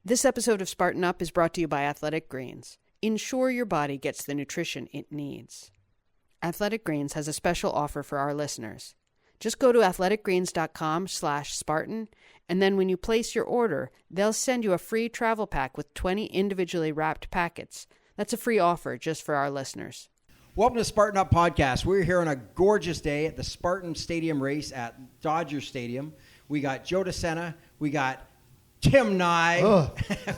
This episode of Spartan Up is brought to you by Athletic Greens. Ensure your body gets the nutrition it needs. Athletic Greens has a special offer for our listeners. Just go to athleticgreens.com/Spartan, and then when you place your order, they'll send you a free travel pack with 20 individually wrapped packets. That's a free offer just for our listeners. Welcome to Spartan Up Podcast. We're here on a gorgeous day at the Spartan Stadium race at Dodger Stadium. We got Joe DeSena, we got Tim Nye,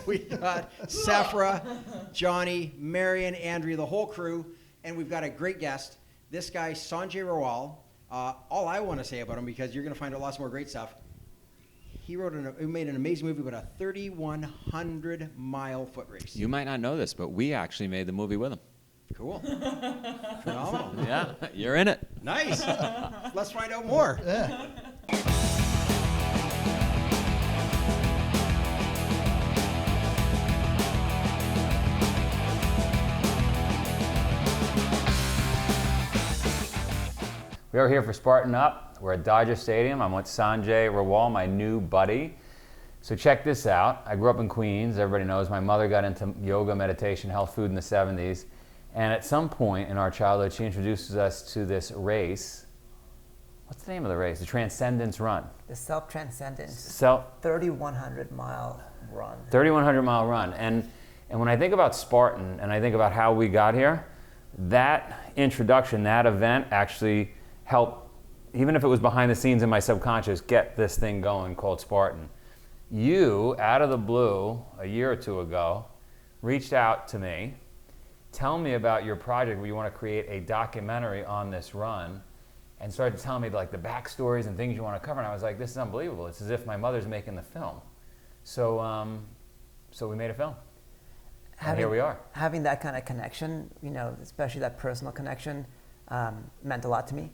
we got Sephra, Johnny, Marion, Andrea, the whole crew, and we've got a great guest. This guy, Sanjay Rawal. All I want to say about him, because you're going to find out lots more great stuff, he made an amazing movie about a 3,100-mile foot race. You might not know this, but we actually made the movie with him. Cool. Phenomenal. Yeah, you're in it. Nice. Let's find out more. Yeah. We are here for Spartan Up. We're at Dodger Stadium. I'm with Sanjay Rawal, my new buddy. So check this out. I grew up in Queens. Everybody knows my mother got into yoga, meditation, health food in the 70s. And at some point in our childhood, she introduces us to this race. What's the name of the race? The Transcendence Run. The Self-transcendence. 3,100-mile run. 3,100-mile run. And when I think about Spartan and I think about how we got here, that introduction, that event actually helped, even if it was behind the scenes in my subconscious, get this thing going called Spartan. You, out of the blue, a year or two ago, reached out to me. Tell me about your project where you want to create a documentary on this run, and started telling me like the backstories and things you want to cover. And I was like, this is unbelievable. It's as if my mother's making the film. So we made a film. And here we are. Having that kind of connection, especially that personal connection, meant a lot to me.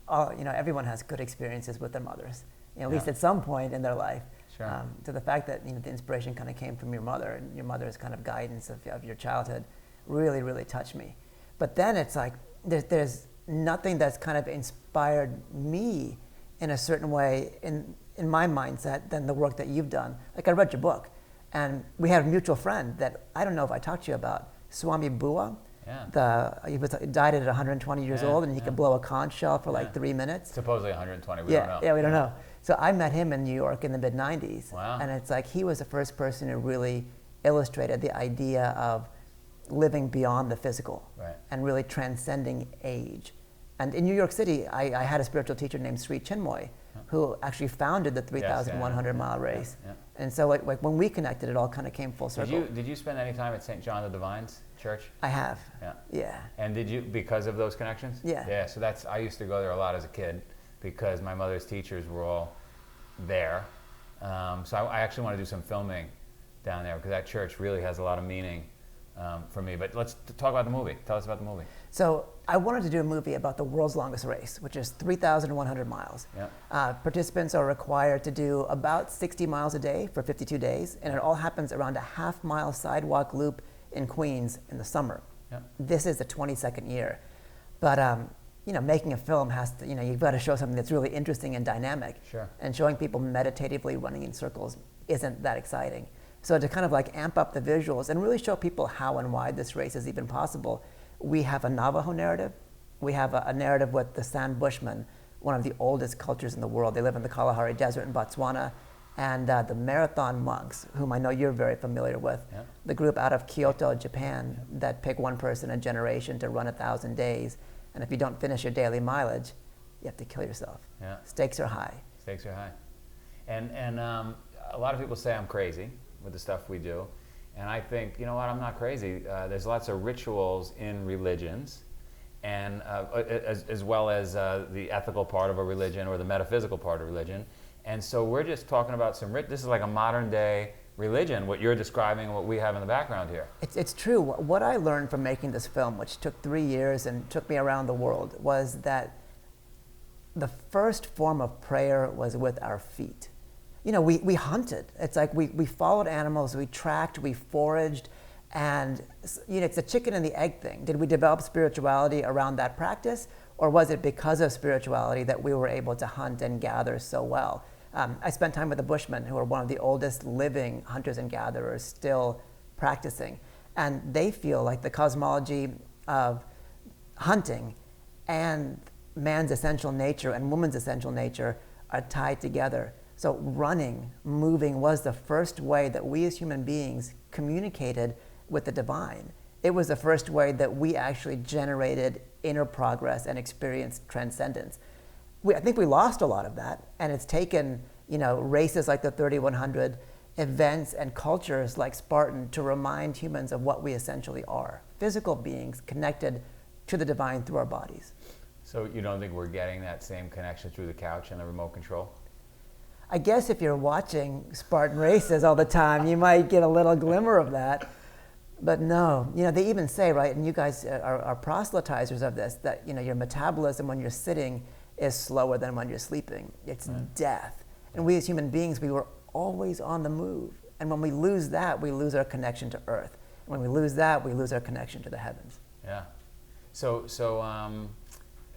Everyone has good experiences with their mothers, at least at some point in their life. Sure. To the fact that the inspiration kind of came from your mother, and your mother's kind of guidance of your childhood really, really touched me. But then it's like there's nothing that's kind of inspired me in a certain way in my mindset than the work that you've done. Like, I read your book, and we had a mutual friend that I don't know if I talked to you about, Swami Bua. Yeah. He died at 120 years old, and he could blow a conch shell for like 3 minutes. Supposedly 120, we don't know. Yeah, we don't know. So I met him in New York in the mid-90s. Wow. And it's like he was the first person who really illustrated the idea of living beyond the physical, right, and really transcending age. And in New York City, I had a spiritual teacher named Sri Chinmoy, who actually founded the 3,100-mile race. Yeah. And so like when we connected, it all kind of came full circle. Did you spend any time at St. John the Divine's Church? I have. Yeah. Yeah. And did you, because of those connections? Yeah. Yeah, so I used to go there a lot as a kid because my mother's teachers were all there. So I actually want to do some filming down there because that church really has a lot of meaning for me. But let's talk about the movie. Tell us about the movie. So I wanted to do a movie about the world's longest race, which is 3,100 miles. Yeah. Participants are required to do about 60 miles a day for 52 days, and it all happens around a half-mile sidewalk loop in Queens in the summer. Yeah. This is the 22nd year. But making a film has to, you've got to show something that's really interesting and dynamic. Sure. And showing people meditatively running in circles isn't that exciting. So to kind of like amp up the visuals and really show people how and why this race is even possible, we have a Navajo narrative. We have a narrative with the San Bushmen, one of the oldest cultures in the world. They live in the Kalahari Desert in Botswana. And the Marathon monks, whom I know you're very familiar with, the group out of Kyoto, Japan, that pick one person a generation to run 1,000 days. And if you don't finish your daily mileage, you have to kill yourself. Yeah. Stakes are high. Stakes are high. And a lot of people say I'm crazy with the stuff we do. And I think, you know what, I'm not crazy. There's lots of rituals in religions, and as well as the ethical part of a religion or the metaphysical part of religion. And so we're just talking about this is like a modern day religion, what you're describing and what we have in the background here. It's true. What I learned from making this film, which took 3 years and took me around the world, was that the first form of prayer was with our feet. We hunted. It's like we followed animals, we tracked, we foraged, and it's a chicken and the egg thing. Did we develop spirituality around that practice, or was it because of spirituality that we were able to hunt and gather so well? I spent time with the Bushmen, who are one of the oldest living hunters and gatherers still practicing. And they feel like the cosmology of hunting and man's essential nature and woman's essential nature are tied together. So running, moving was the first way that we as human beings communicated with the divine. It was the first way that we actually generated inner progress and experienced transcendence. I think we lost a lot of that, and it's taken, races like the 3100, events and cultures like Spartan to remind humans of what we essentially are, physical beings connected to the divine through our bodies. So you don't think we're getting that same connection through the couch and the remote control? I guess if you're watching Spartan races all the time, you might get a little glimmer of that. But no, they even say, right, and you guys are proselytizers of this, that your metabolism when you're sitting is slower than when you're sleeping. It's death. And we as human beings, we were always on the move. And when we lose that, we lose our connection to Earth. And when we lose that, we lose our connection to the heavens. Yeah. So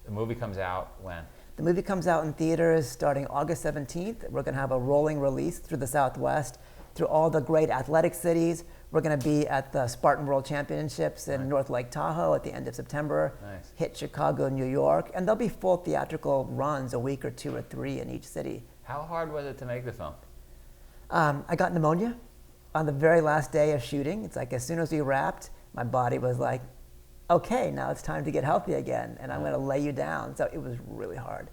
the movie comes out when? The movie comes out in theaters starting August 17th. We're going to have a rolling release through the Southwest, through all the great athletic cities. We're going to be at the Spartan World Championships in North Lake Tahoe at the end of September. Nice. Hit Chicago, New York, and there'll be full theatrical runs a week or two or three in each city. How hard was it to make the film? I got pneumonia on the very last day of shooting. It's like as soon as we wrapped, my body was like, okay, now it's time to get healthy again, and I'm going to lay you down. So it was really hard.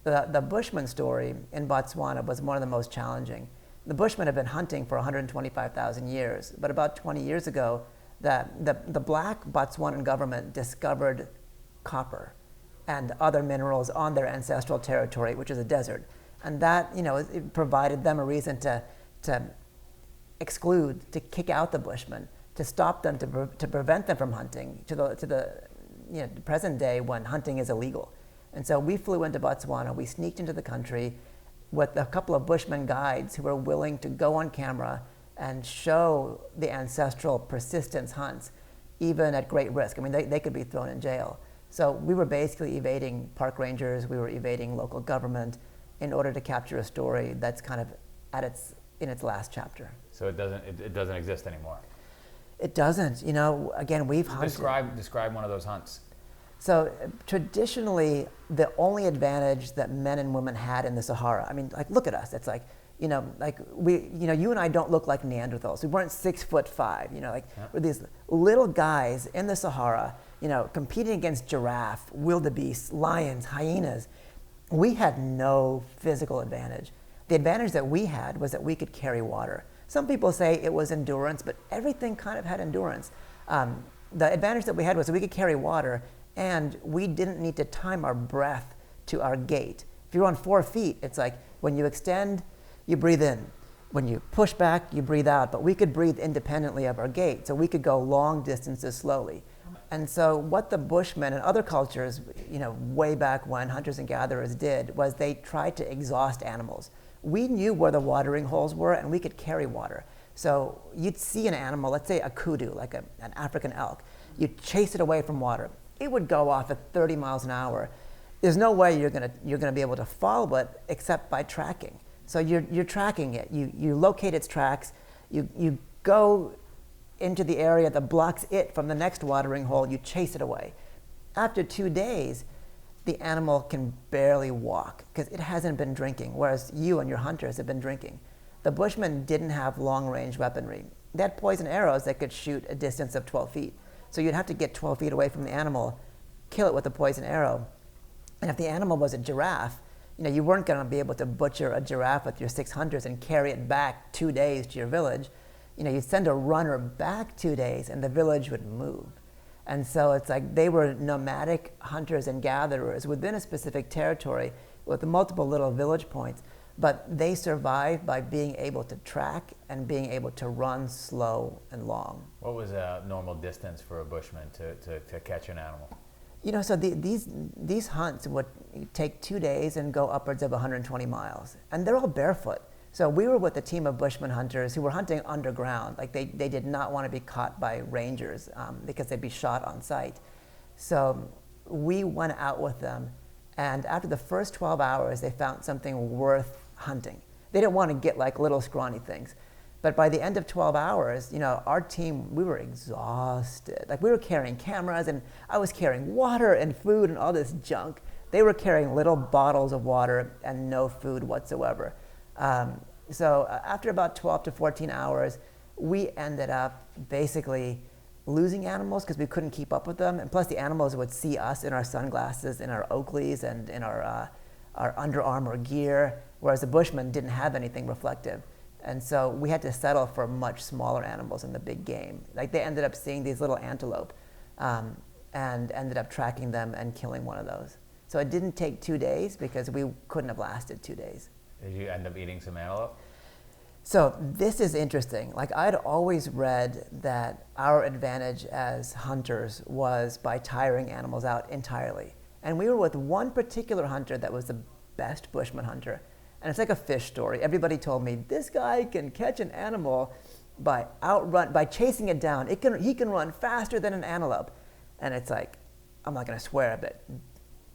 The Bushman story in Botswana was one of the most challenging. The Bushmen have been hunting for 125,000 years, but about 20 years ago, the black Botswanan government discovered copper and other minerals on their ancestral territory, which is a desert. And that, it provided them a reason to exclude, to kick out the Bushmen, to stop them, to prevent them from hunting to the present day when hunting is illegal. And so we flew into Botswana, we sneaked into the country with a couple of Bushman guides who were willing to go on camera and show the ancestral persistence hunts, even at great risk. I mean, they could be thrown in jail. So we were basically evading park rangers, we were evading local government in order to capture a story that's kind of in its last chapter. So it doesn't exist anymore? It doesn't. Again, we've hunted. Describe one of those hunts. So traditionally, the only advantage that men and women had in the Sahara, I mean, like, look at us. It's like, you and I don't look like Neanderthals. We weren't 6'5", we're these little guys in the Sahara, competing against giraffe, wildebeest, lions, hyenas. We had no physical advantage. The advantage that we had was that we could carry water. Some people say it was endurance, but everything kind of had endurance. The advantage that we had was that we could carry water, and we didn't need to time our breath to our gait. If you're on 4 feet, it's like when you extend, you breathe in. When you push back, you breathe out. But we could breathe independently of our gait, so we could go long distances slowly. And so what the Bushmen and other cultures, way back when hunters and gatherers did, was they tried to exhaust animals. We knew where the watering holes were, and we could carry water. So you'd see an animal, let's say a kudu, like an African elk. You'd chase it away from water. It would go off at 30 miles an hour. There's no way you're gonna be able to follow it except by tracking. So you're tracking it. You locate its tracks. You go into the area that blocks it from the next watering hole. You chase it away. After 2 days, the animal can barely walk because it hasn't been drinking, whereas you and your hunters have been drinking. The Bushmen didn't have long-range weaponry. They had poison arrows that could shoot a distance of 12 feet. So you'd have to get 12 feet away from the animal, kill it with a poison arrow. And if the animal was a giraffe, you weren't going to be able to butcher a giraffe with your 6 hunters and carry it back 2 days to your village. You'd send a runner back 2 days, and the village would move. And so it's like they were nomadic hunters and gatherers within a specific territory with multiple little village points. But they survived by being able to track and being able to run slow and long. What was a normal distance for a Bushman to catch an animal? So these hunts would take 2 days and go upwards of 120 miles. And they're all barefoot. So we were with a team of Bushman hunters who were hunting underground. Like they did not want to be caught by rangers because they'd be shot on sight. So we went out with them. And after the first 12 hours, they found something worth hunting. They didn't want to get like little scrawny things. But by the end of 12 hours, our team, we were exhausted. Like we were carrying cameras, and I was carrying water and food and all this junk. They were carrying little bottles of water and no food whatsoever. So after about 12 to 14 hours, we ended up basically losing animals because we couldn't keep up with them. And plus the animals would see us in our sunglasses, in our Oakleys, and in our Under Armour gear, whereas the Bushmen didn't have anything reflective. And so we had to settle for much smaller animals in the big game. Like they ended up seeing these little antelope and ended up tracking them and killing one of those. So it didn't take 2 days because we couldn't have lasted 2 days. Did you end up eating some antelope? So this is interesting. Like I'd always read that our advantage as hunters was by tiring animals out entirely. And we were with one particular hunter that was the best Bushman hunter. And it's like a fish story. Everybody told me, this guy can catch an animal by chasing it down. He can run faster than an antelope. And it's like, I'm not gonna swear, but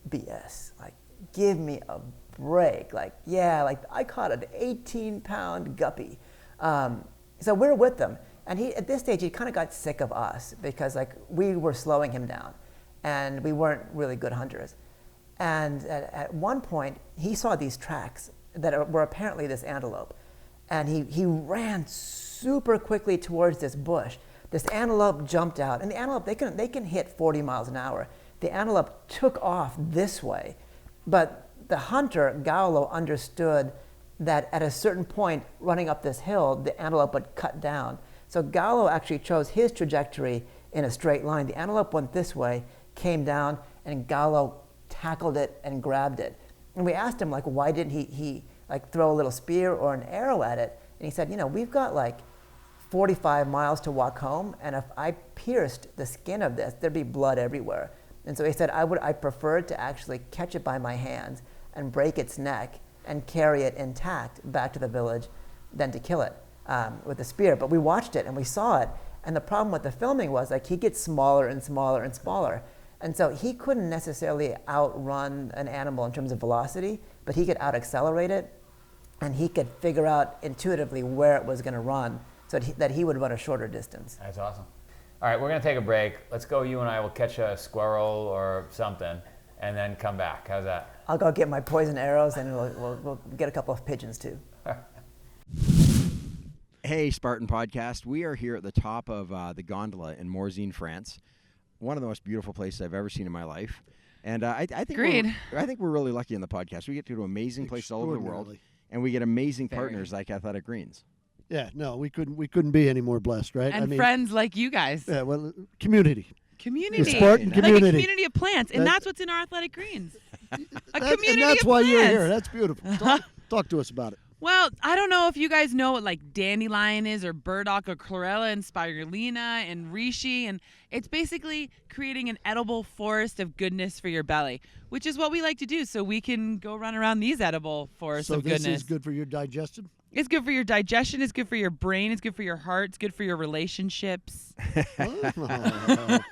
BS. Like, give me a break. Like, yeah, like I caught an 18-pound guppy. So we're with them. And at this stage, he kind of got sick of us because like we were slowing him down and we weren't really good hunters. And at one point, he saw these tracks that were apparently this antelope. And he ran super quickly towards this bush. This antelope jumped out. And the antelope, they can hit 40 miles an hour. The antelope took off this way. But the hunter, Gaulo, understood that at a certain point, running up this hill, the antelope would cut down. So Gaulo actually chose his trajectory in a straight line. The antelope went this way, came down, and Gaulo tackled it and grabbed it. And we asked him, like, why didn't he like throw a little spear or an arrow at it? And he said, we've got like 45 miles to walk home, and if I pierced the skin of this, there'd be blood everywhere. And so he said, I preferred to actually catch it by my hands and break its neck and carry it intact back to the village than to kill it with a spear. But we watched it and we saw it. And the problem with the filming was like he gets smaller and smaller and smaller. And so he couldn't necessarily outrun an animal in terms of velocity, but he could out-accelerate it, and he could figure out intuitively where it was going to run so that he would run a shorter distance. That's awesome. All right, we're going to take a break. Let's go. You and I will catch a squirrel or something and then come back. How's that? I'll go get my poison arrows, and we'll get a couple of pigeons too. Hey, Spartan Podcast. We are here at the top of the gondola in Morzine, France. One of the most beautiful places I've ever seen in my life. And I think we're really lucky in the podcast. We get to go to amazing places all over the world, and we get amazing partners like Athletic Greens. Yeah, no, we couldn't be any more blessed, right? And friends like you guys. Yeah, well, community. Community. The Spartan community. Like a community of plants, and that's what's in our Athletic Greens. A community and that's of why plants. you're here. That's beautiful. Talk to us about it. Well, I don't know if you guys know what like dandelion is, or burdock, or chlorella, and spirulina, and reishi, and it's basically creating an edible forest of goodness for your belly, which is what we like to do, so we can go run around these edible forests of goodness. So this is good for your digestion? It's good for your digestion, it's good for your brain, it's good for your heart, it's good for your relationships.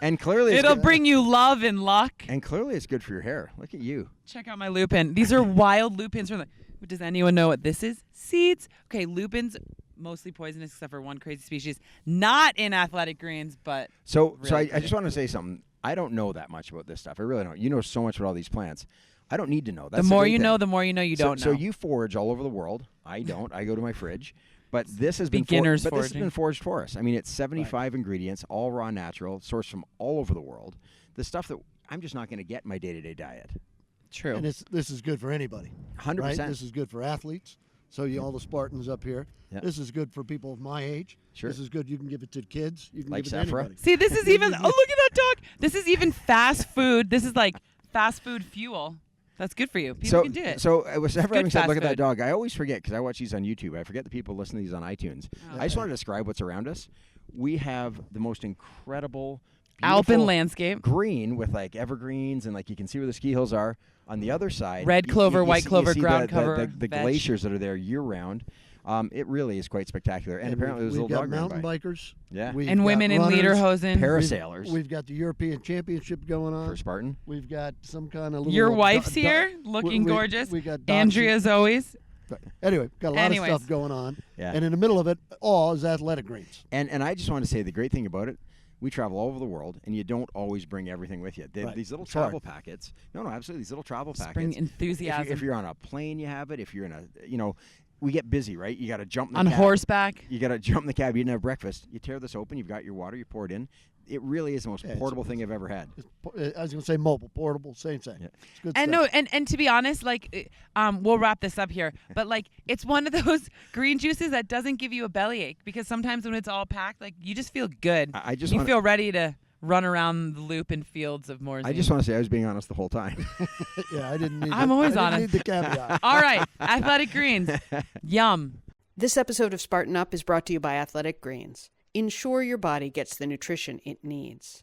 And clearly it'll bring you love and luck. And clearly it's good for your hair. Look at you. Check out my lupin. These are wild lupins from the... Does anyone know what this is? Seeds. Okay, lupins, mostly poisonous except for one crazy species. Not in Athletic Greens, but... So I just want to say something. I don't know that much about this stuff. I really don't. You know so much about all these plants. I don't need to know. That's the more you know, the more you know you don't know. So you forage all over the world. I don't. I go to my fridge. But this has been Beginners this has foraging. been foraged for us. I mean, it's 75 ingredients, all raw, natural, sourced from all over the world. The stuff that I'm just not going to get in my day-to-day diet. True. And this is good for anybody. 100%. Right? This is good for athletes. So all the Spartans up here. Yep. This is good for people of my age. Sure. This is good. You can give it to kids. You can Like give it to Sephora? anybody. See, this is even... Oh, look at that dog. This is even fast food. This is like fast food fuel. That's good for you. People can do it. So whenever having said, look at that food. dog, I always forget because I watch these on YouTube. I forget the people listen to these on iTunes. I just want to describe what's around us. We have the most incredible, Alpine landscape. green with like evergreens and like you can see where the ski hills are. On the other side, Red clover, white you clover, see ground the cover, the veg. glaciers that are there year round. It really is quite spectacular. And apparently there's a we've little got dog mountain by. bikers. Yeah. We've And got women in runners. lederhosen. Parasailers We've got the European Championship going on. for Spartan. We've got some kind of little... Your wife's here, looking gorgeous. We got Andrea's always. Right. Anyway, got a lot Anyways. of stuff going on. Yeah. And in the middle of it all is athletic greens. And I just want to say the great thing about it, we travel all over the world, and you don't always bring everything with you. Right. These little It's hard. travel packets. No, absolutely. These little travel packets. Bring enthusiasm. If you're on a plane, you have it. If you're in a, we get busy, right? You got to jump in the On cab. horseback. You got to jump in the cab. You didn't have breakfast. You tear this open. You've got your water. You pour it in. It really is the most Yeah, portable thing I've ever had. I was going to say mobile, portable, same. Yeah. It's good And stuff. no, and to be honest, like, we'll wrap this up here, but like, it's one of those green juices that doesn't give you a bellyache, because sometimes when it's all packed, like, you just feel good. I just you wanna- feel ready to run around the loop in fields of Morzine. I just want to say I was being honest the whole time. Yeah, I didn't need I'm always I didn't honest. need the caveat. All right, Athletic Greens. Yum. This episode of Spartan Up is brought to you by Athletic Greens. Ensure your body gets the nutrition it needs.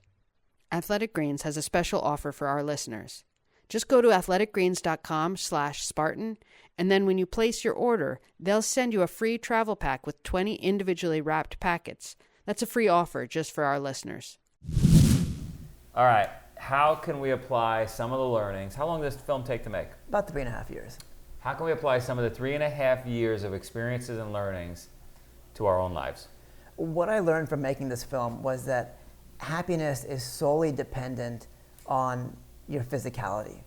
Athletic Greens has a special offer for our listeners. Just go to athleticgreens.com/Spartan, and then when you place your order, they'll send you a free travel pack with 20 individually wrapped packets. That's a free offer just for our listeners. All right. How can we apply some of the learnings? How long does this film take to make? About 3.5 years. How can we apply some of the 3.5 years of experiences and learnings to our own lives? What I learned from making this film was that happiness is solely dependent on your physicality.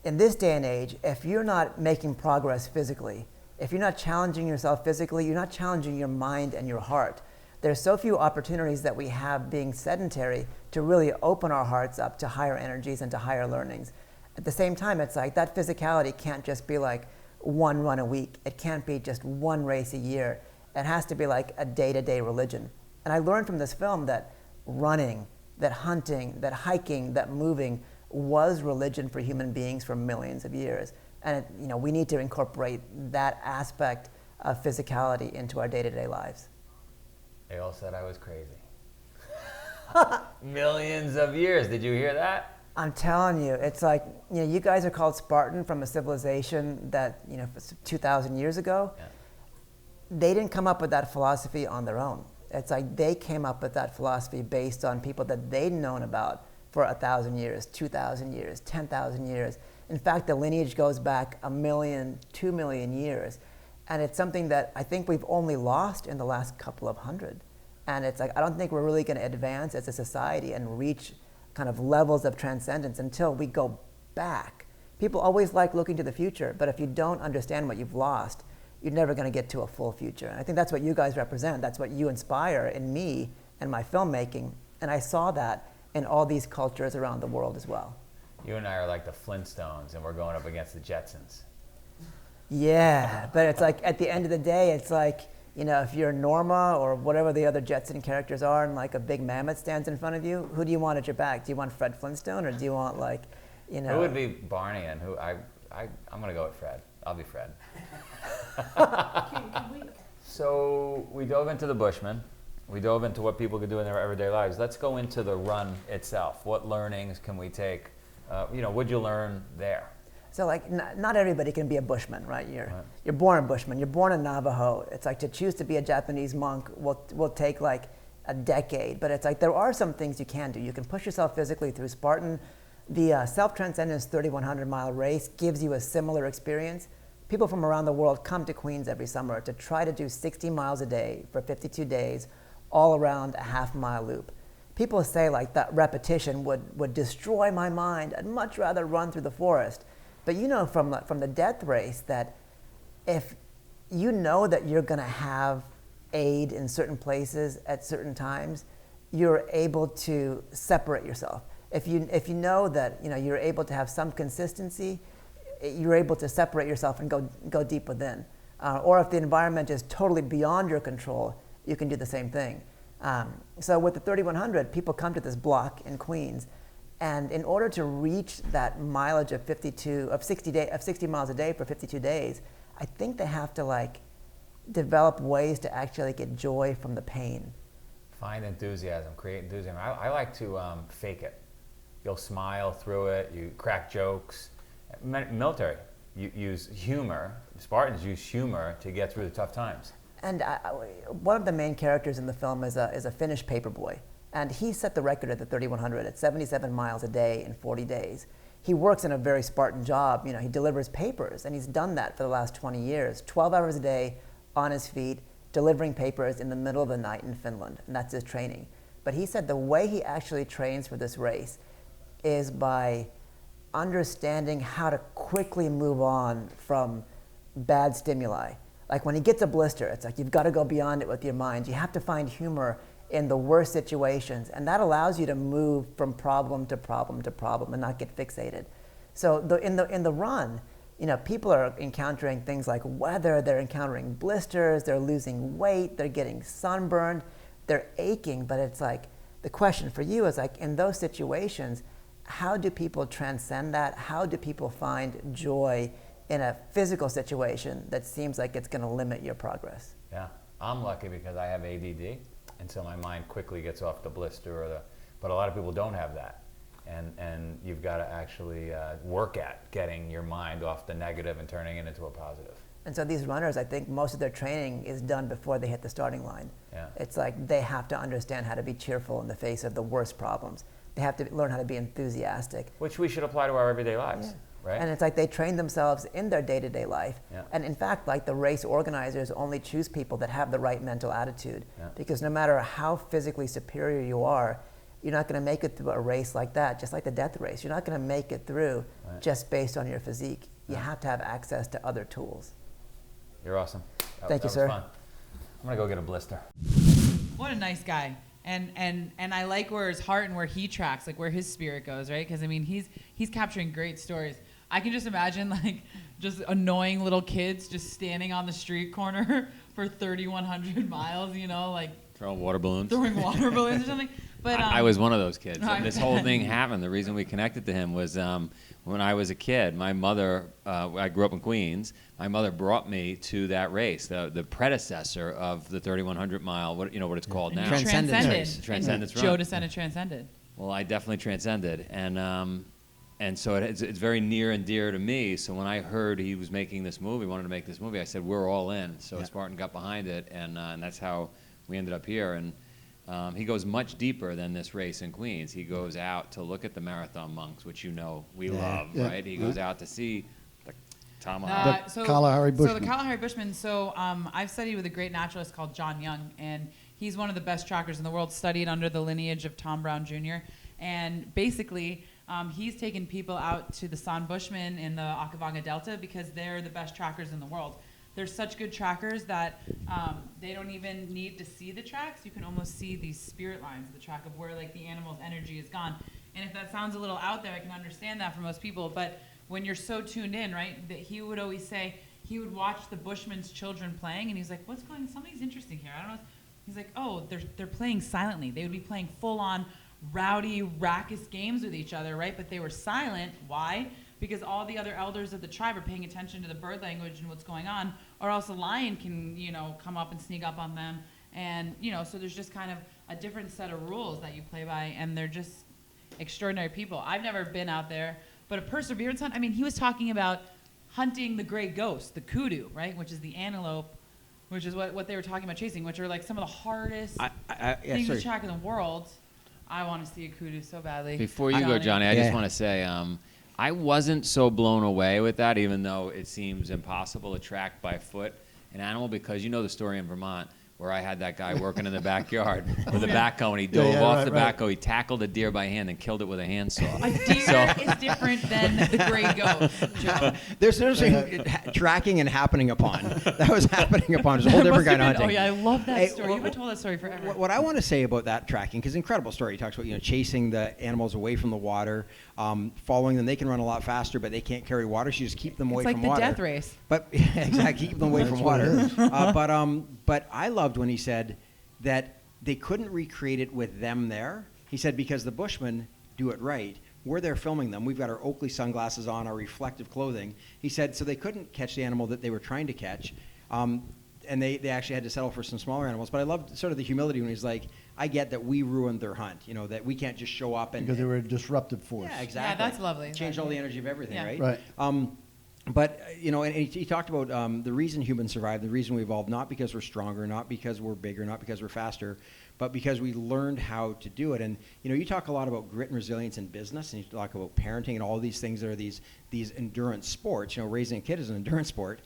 In this day and age, if you're not making progress physically, if you're not challenging yourself physically, you're not challenging your mind and your heart. There's so few opportunities that we have being sedentary to really open our hearts up to higher energies and to higher learnings. At the same time, it's like that physicality can't just be like one run a week. It can't be just one race a year. It has to be like a day-to-day religion. And I learned from this film that running, that hunting, that hiking, that moving was religion for human beings for millions of years. And we need to incorporate that aspect of physicality into our day-to-day lives. They all said I was crazy. Millions of years. Did you hear that? I'm telling you, it's like, you guys are called Spartan from a civilization that, 2,000 years ago. Yeah. They didn't come up with that philosophy on their own. It's like they came up with that philosophy based on people that they'd known about for 1,000 years, 2,000 years, 10,000 years. In fact, the lineage goes back 1 million, 2 million years. And it's something that I think we've only lost in the last couple of hundred. And it's like, I don't think we're really going to advance as a society and reach kind of levels of transcendence until we go back. People always like looking to the future, but if you don't understand what you've lost, you're never going to get to a full future. And I think that's what you guys represent. That's what you inspire in me and my filmmaking. And I saw that in all these cultures around the world as well. You and I are like the Flintstones, and we're going up against the Jetsons. Yeah, but it's like at the end of the day, it's like, if you're Norma or whatever the other Jetson characters are, and like a big mammoth stands in front of you, who do you want at your back? Do you want Fred Flintstone, or do you want Who would be Barney, and who I'm going to go with Fred. I'll be Fred. So we dove into the Bushmen. We dove into what people could do in their everyday lives. Let's go into the run itself. What learnings can we take? What'd you learn there? So not everybody can be a Bushman, right? You're born a Bushman. You're born a Navajo. It's like to choose to be a Japanese monk will take like a decade. But it's like there are some things you can do. You can push yourself physically through Spartan. The Self-transcendence 3,100-mile race gives you a similar experience. People from around the world come to Queens every summer to try to do 60 miles a day for 52 days, all around a half-mile loop. People say like that repetition would destroy my mind. I'd much rather run through the forest. But from the death race that if you know that you're going to have aid in certain places at certain times, you're able to separate yourself. If you know that you're able to have some consistency, you're able to separate yourself and go deep within. Or if the environment is totally beyond your control, you can do the same thing. So with the 3,100, people come to this block in Queens. And in order to reach that mileage of 60 miles a day for 52 days, I think they have to develop ways to actually get joy from the pain. Find enthusiasm, create enthusiasm. I like to fake it. You'll smile through it. You crack jokes. Military, you use humor. Spartans use humor to get through the tough times. And one of the main characters in the film is a Finnish paperboy. And he set the record at the 3,100 at 77 miles a day in 40 days. he works in a very Spartan job. He delivers papers, and he's done that for the last 20 years, 12 hours a day on his feet, delivering papers in the middle of the night in Finland, and that's his training. But he said the way he actually trains for this race is by understanding how to quickly move on from bad stimuli. Like when he gets a blister, it's like you've got to go beyond it with your mind. You have to find humor in the worst situations, and that allows you to move from problem to problem to problem and not get fixated. So in the run, people are encountering things like weather, they're encountering blisters, they're losing weight, they're getting sunburned, they're aching, but it's like, the question for you is like, in those situations, how do people transcend that? How do people find joy in a physical situation that seems like it's going to limit your progress? Yeah, I'm lucky because I have ADD, and so my mind quickly gets off the blister but a lot of people don't have that. And you've got to actually work at getting your mind off the negative and turning it into a positive. And so these runners, I think most of their training is done before they hit the starting line. Yeah. It's like they have to understand how to be cheerful in the face of the worst problems. They have to learn how to be enthusiastic. Which we should apply to our everyday lives, Yeah. right? And it's like they train themselves in their day-to-day life. Yeah. And in fact, like the race organizers only choose people that have the right mental attitude. Yeah. Because no matter how physically superior you are, you're not going to make it through a race like that, just like the death race. You're not going to make it through just based on your physique. You have to have access to other tools. You're awesome. Thank you, was sir. Fun. I'm going to go get a blister. What a nice guy. And I like where his heart and where he tracks, like where his spirit goes, right? Because I mean, he's capturing great stories. I can just imagine like just annoying little kids just standing on the street corner for 3,100 miles, like Throwing water balloons. throwing water balloons or something. But I was one of those kids. I And this bet. whole thing happened. The reason we connected to him was when I was a kid, my mother, I grew up in Queens, my mother brought me to that race, the predecessor of the 3,100 mile, what it's called now. Transcendence race. Transcendence Joe run. DeSena transcended. Well, I definitely transcended, and so it's very near and dear to me. So when I heard he was making this movie, wanted to make this movie, I said we're all in. So Spartan got behind it, and that's how we ended up here. And he goes much deeper than this race in Queens. He goes out to look at the marathon monks, which we love, right? He goes out to see the tomahawk. The Kalahari So the Bushmen. Kalahari Bushmen. So I've studied with a great naturalist called John Young, and he's one of the best trackers in the world, studied under the lineage of Tom Brown Jr. And basically, he's taken people out to the San Bushmen in the Okavanga Delta because they're the best trackers in the world. They're such good trackers that they don't even need to see the tracks. You can almost see these spirit lines of the track of where like the animal's energy is gone. And if that sounds a little out there, I can understand that for most people. But when you're so tuned in, right, that he would always say, he would watch the Bushmen's children playing, and he's like, what's going on? Something's interesting here. I don't know. He's like, oh, they're playing silently. They would be playing full-on rowdy, raucous games with each other, right? But they were silent. Why? Because all the other elders of the tribe are paying attention to the bird language and what's going on, or else a lion can, come up and sneak up on them. And, so there's just kind of a different set of rules that you play by, and they're just extraordinary people. I've never been out there, but a perseverance hunt, he was talking about hunting the gray ghost, the kudu, right, which is the antelope, which is what they were talking about chasing, which are like some of the hardest things to track in the world. I want to see a kudu so badly. Before you go, Johnny, I just want to say I wasn't so blown away with that, even though it seems impossible to track by foot an animal, because you know the story in Vermont where I had that guy working in the backyard with a backhoe, and he dove off the backhoe. He tackled a deer by hand and killed it with a handsaw. A deer is different than the gray ghost, Joe. There's tracking and happening upon. That was happening upon. It's a whole different kind of hunting. Oh yeah, I love that story. You've been told that story forever. What I want to say about that tracking, because incredible story. He talks about chasing the animals away from the water, following them. They can run a lot faster, but they can't carry water. So you just keep them away from water. It's like the death race. But exactly, keep them away from water. But I loved when he said that they couldn't recreate it with them there. He said because the Bushmen do it right. We're there filming them. We've got our Oakley sunglasses on, our reflective clothing. He said so they couldn't catch the animal that they were trying to catch. And they actually had to settle for some smaller animals. But I loved sort of the humility when he's like, I get that we ruined their hunt, that we can't just show up and... Because they were a disruptive force. Yeah, exactly. Yeah, that's lovely. Change all the energy of everything, Yeah. right? But, and he talked about the reason humans survive, the reason we evolved, not because we're stronger, not because we're bigger, not because we're faster, but because we learned how to do it. And, you talk a lot about grit and resilience in business, and you talk about parenting and all these things that are these endurance sports. Raising a kid is an endurance sport.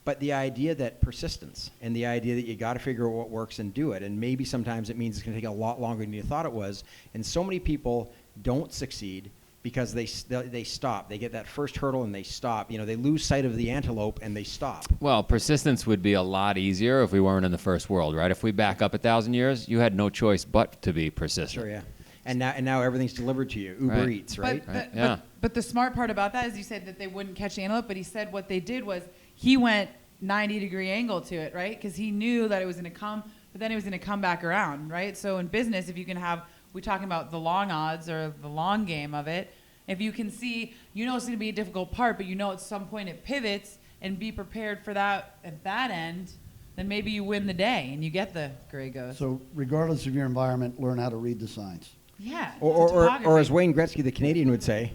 But the idea that persistence and the idea that you got to figure out what works and do it, and maybe sometimes it means it's going to take a lot longer than you thought it was. And so many people don't succeed because they stop. They get that first hurdle and they stop. They lose sight of the antelope and they stop. Well, persistence would be a lot easier if we weren't in the first world, right? If we back up 1,000 years, you had no choice but to be persistent. Sure, yeah. And now everything's delivered to you. Uber Eats, right? But the smart part about that is you said that they wouldn't catch the antelope, but he said what they did was he went 90-degree angle to it, right? Because he knew that it was going to come, but then it was going to come back around, right? So in business, if you can have, we're talking about the long odds or the long game of it, if you can see, it's going to be a difficult part, but at some point it pivots and be prepared for that at that end, then maybe you win the day and you get the gray ghost. So regardless of your environment, learn how to read the signs. Yeah. Or as Wayne Gretzky, the Canadian, would say.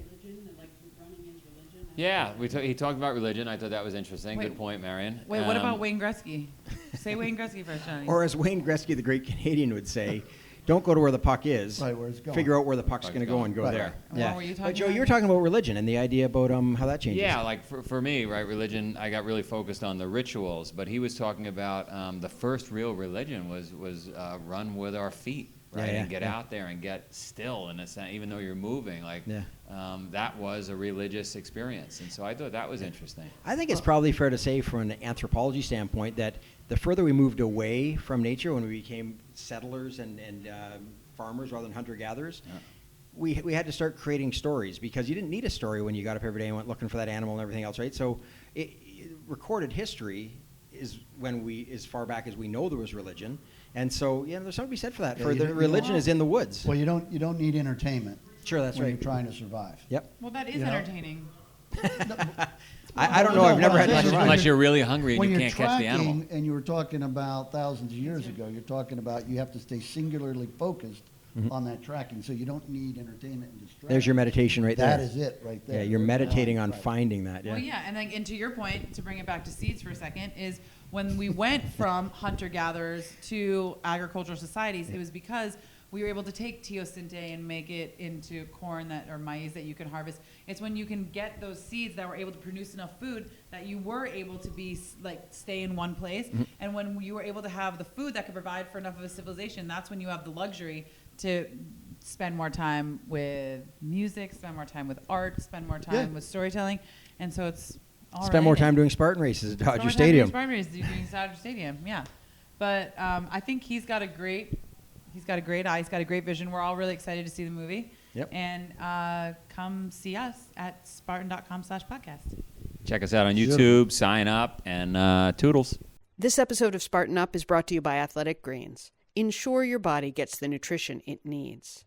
Yeah, he talked about religion. I thought that was interesting. Good point, Marion. Wait, what about Wayne Gretzky? Say Wayne Gretzky first, Johnny. Or as Wayne Gretzky, the great Canadian, would say, don't go to where the puck is. Right, where it's going. Figure out where the puck's going to go and go there. Right. Yeah. What were you talking But Joe, about? you were talking about religion and the idea about how that changes. Yeah, like for me, right, religion, I got really focused on the rituals, but he was talking about the first real religion was run with our feet. Right, and get out there and get still in a sense, even though you're moving. That was a religious experience, and so I thought that was interesting. I think it's probably fair to say, from an anthropology standpoint, that the further we moved away from nature, when we became settlers and farmers rather than hunter-gatherers, we had to start creating stories, because you didn't need a story when you got up every day and went looking for that animal and everything else, right? So, recorded history is when as far back as we know there was religion. And so, there's something to be said for that. Religion is in the woods. Well, you don't need entertainment. Sure, that's when right. you're trying to survive. Yep. Well, that is entertaining. I don't know. I've never had to survive. Unless you're really hungry and when you you're can't catch the animal. tracking, and you were talking about thousands of years ago, you're talking about you have to stay singularly focused on that tracking, so you don't need entertainment and distraction. There's your meditation right there. That is it right there. Yeah, you're meditating on finding that. Yeah. Well, yeah, and to your point, to bring it back to seeds for a second, is when we went from hunter-gatherers to agricultural societies, it was because we were able to take teosinte and make it into corn or maize that you can harvest. It's when you can get those seeds that were able to produce enough food that you were able to be stay in one place. Mm-hmm. And when you were able to have the food that could provide for enough of a civilization, that's when you have the luxury to spend more time with music, spend more time with art, spend more time with storytelling. And so it's all Spend more time doing Spartan races at Dodger Stadium. Spartan races doing Dodger Stadium, yeah. But I think he's got a great eye. He's got a great vision. We're all really excited to see the movie. Yep. And come see us at Spartan.com/podcast. Check us out on YouTube, sign up, and toodles. This episode of Spartan Up is brought to you by Athletic Greens. Ensure your body gets the nutrition it needs.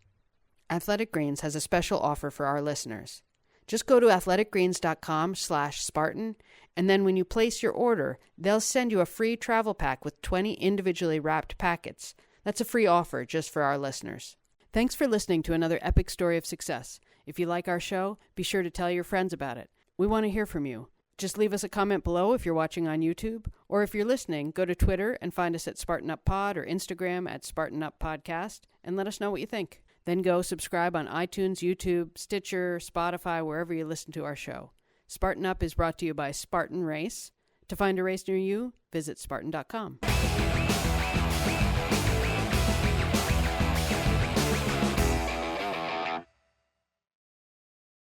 Athletic Greens has a special offer for our listeners. Just go to athleticgreens.com/Spartan, and then when you place your order, they'll send you a free travel pack with 20 individually wrapped packets. That's a free offer just for our listeners. Thanks for listening to another epic story of success. If you like our show, be sure to tell your friends about it. We want to hear from you. Just leave us a comment below if you're watching on YouTube, or if you're listening, go to Twitter and find us at Spartan Up Pod or Instagram at Spartan Up Podcast, and let us know what you think. Then go subscribe on iTunes, YouTube, Stitcher, Spotify, wherever you listen to our show. Spartan Up is brought to you by Spartan Race. To find a race near you, visit Spartan.com.